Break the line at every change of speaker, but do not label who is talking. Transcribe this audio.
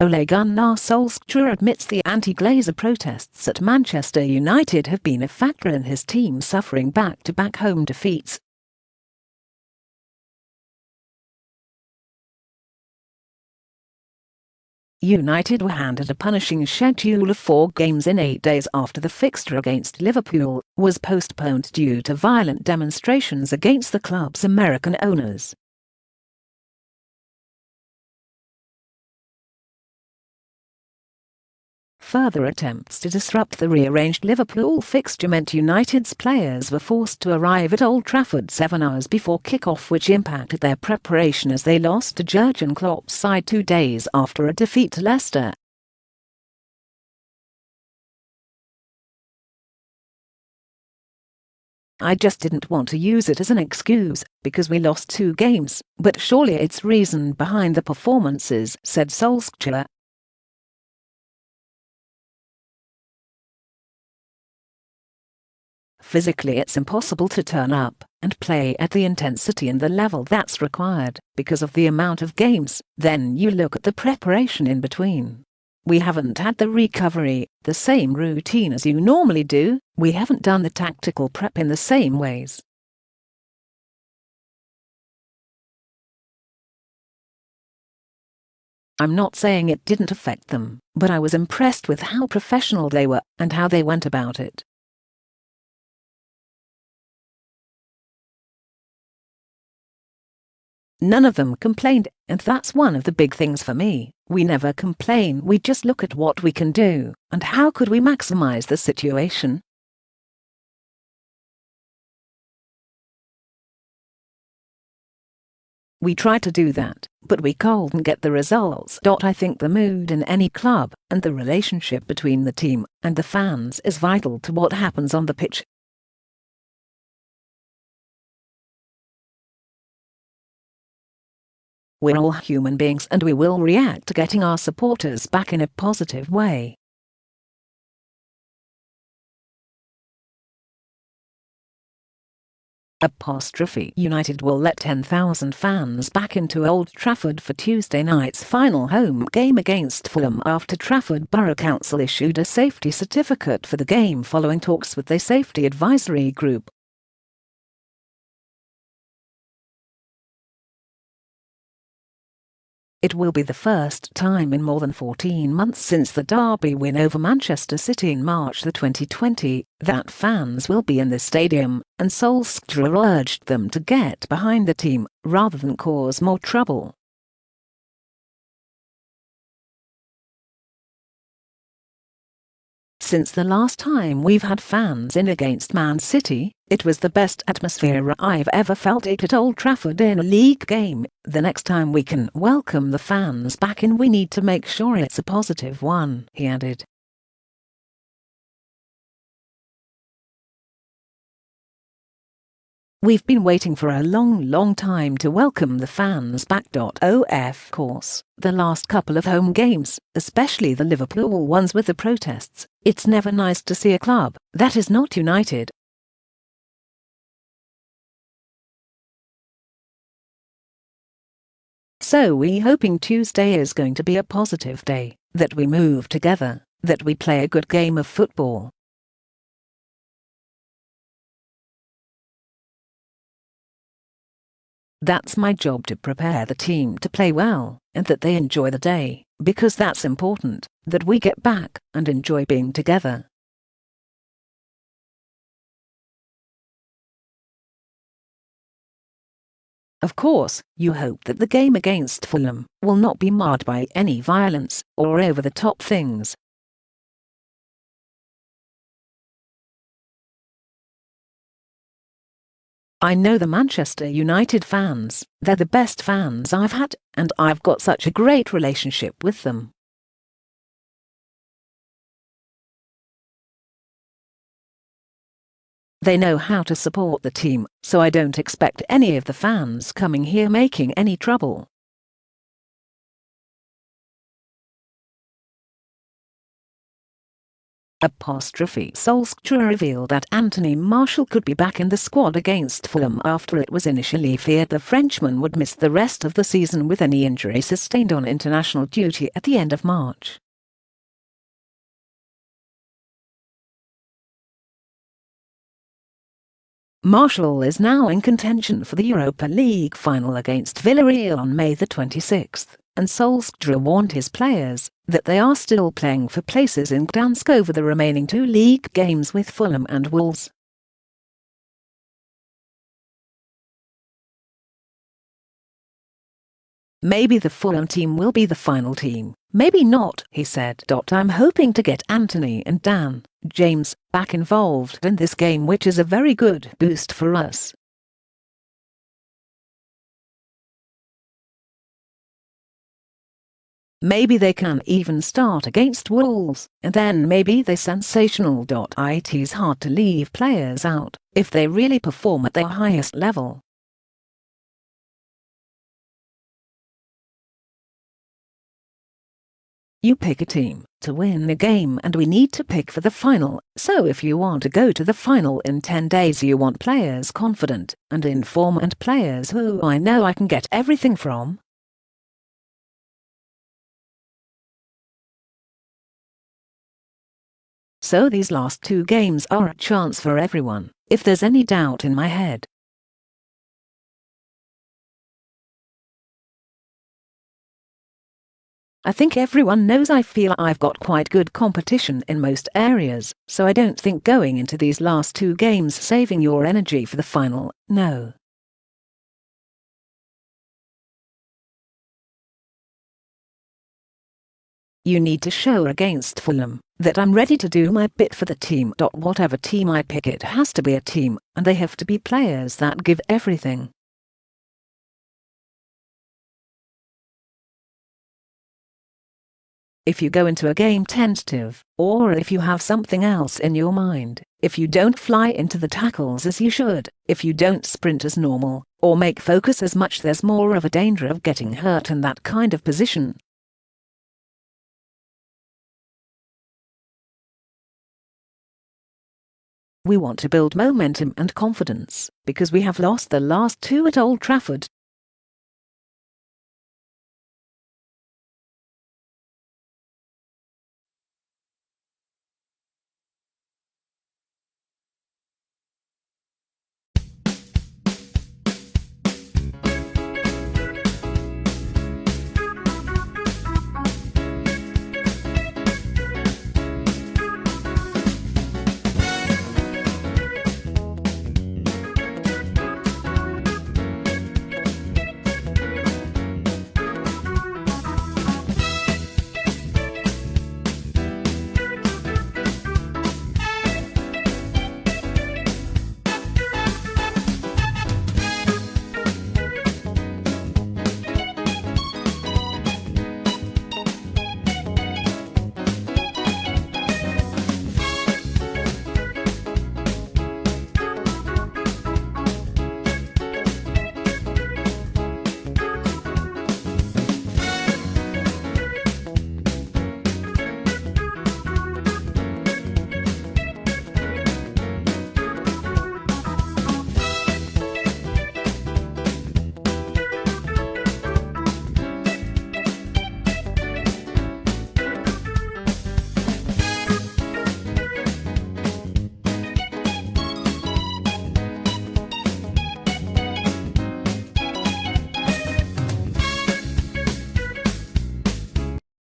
Ole Gunnar Solskjaer admits the anti-Glazer protests at Manchester United have been a factor in his team suffering back-to-back home defeats. United were handed a punishing schedule of 4 games in 8 days after the fixture against Liverpool was postponed due to violent demonstrations against the club's American owners. Further attempts to disrupt the rearranged Liverpool fixture meant United's players were forced to arrive at Old Trafford 7 hours before kick-off, which impacted their preparation as they lost to Jurgen Klopp's side 2 days after a defeat to Leicester. "I just didn't want to use it as an excuse, because we lost 2 games, but surely it's reason behind the performances," said Solskjaer. "Physically it's impossible to turn up and play at the intensity and the level that's required because of the amount of games. Then you look at the preparation in between. We haven't had the recovery, the same routine as you normally do, we haven't done the tactical prep in the same ways." "I'm not saying it didn't affect them, but I was impressed with how professional they were and how they went about it. None of them complained, and that's one of the big things for me. We never complain, we just look at what we can do and how could we maximize the situation." "We tried to do that, but we couldn't get the results. I think the mood in any club and the relationship between the team and the fans is vital to what happens on the pitch. We're all human beings and we will react to getting our supporters back in a positive way." United will let 10,000 fans back into Old Trafford for Tuesday night's final home game against Fulham after Trafford Borough Council issued a safety certificate for the game following talks with the safety advisory group. It will be the first time in more than 14 months since the derby win over Manchester City in March 2020 that fans will be in the stadium, and Solskjaer urged them to get behind the team rather than cause more trouble. "Since the last time we've had fans in against Man City, it was the best atmosphere I've ever felt it at Old Trafford in a league game. The next time we can welcome the fans back in, we need to make sure it's a positive one," he added. "We've been waiting for a long time to welcome the fans back. Of course, the last couple of home games, especially the Liverpool ones with the protests, it's never nice to see a club that is not united. So we're hoping Tuesday is going to be a positive day, that we move together, that we play a good game of football. That's my job, to prepare the team to play well, and that they enjoy the day, because that's important, that we get back and enjoy being together." Of course, you hope that the game against Fulham will not be marred by any violence or over-the-top things. "I know the Manchester United fans, they're the best fans I've had, and I've got such a great relationship with them. They know how to support the team, so I don't expect any of the fans coming here making any trouble." Solskjaer revealed that Anthony Martial could be back in the squad against Fulham after it was initially feared the Frenchman would miss the rest of the season with any injury sustained on international duty at the end of March. Martial is now in contention for the Europa League final against Villarreal on May the 26th, and Solskjaer warned his players that they are still playing for places in Gdansk over the remaining 2 league games with Fulham and Wolves. Maybe the Fulham team will be the final team, maybe not, he said. I'm hoping to get Anthony and Dan, James, back involved in this game, which is a very good boost for us. Maybe they can even start against Wolves, and then maybe they sensational. It's hard to leave players out if they really perform at their highest level. You pick a team to win a game, and we need to pick for the final. So if you want to go to the final in 10 days, you want players confident and in form and players who I know I can get everything from. So these last 2 games are a chance for everyone, if there's any doubt in my head. I think everyone knows I feel I've got quite good competition in most areas, so I don't think going into these last 2 games saving your energy for the final, no. You need to show against Fulham that I'm ready to do my bit for the team. Whatever team I pick, it has to be a team, and they have to be players that give everything. If you go into a game tentative, or if you have something else in your mind, if you don't fly into the tackles as you should, if you don't sprint as normal, or make focus as much, there's more of a danger of getting hurt in that kind of position. We want to build momentum and confidence, because we have lost the last 2 at Old Trafford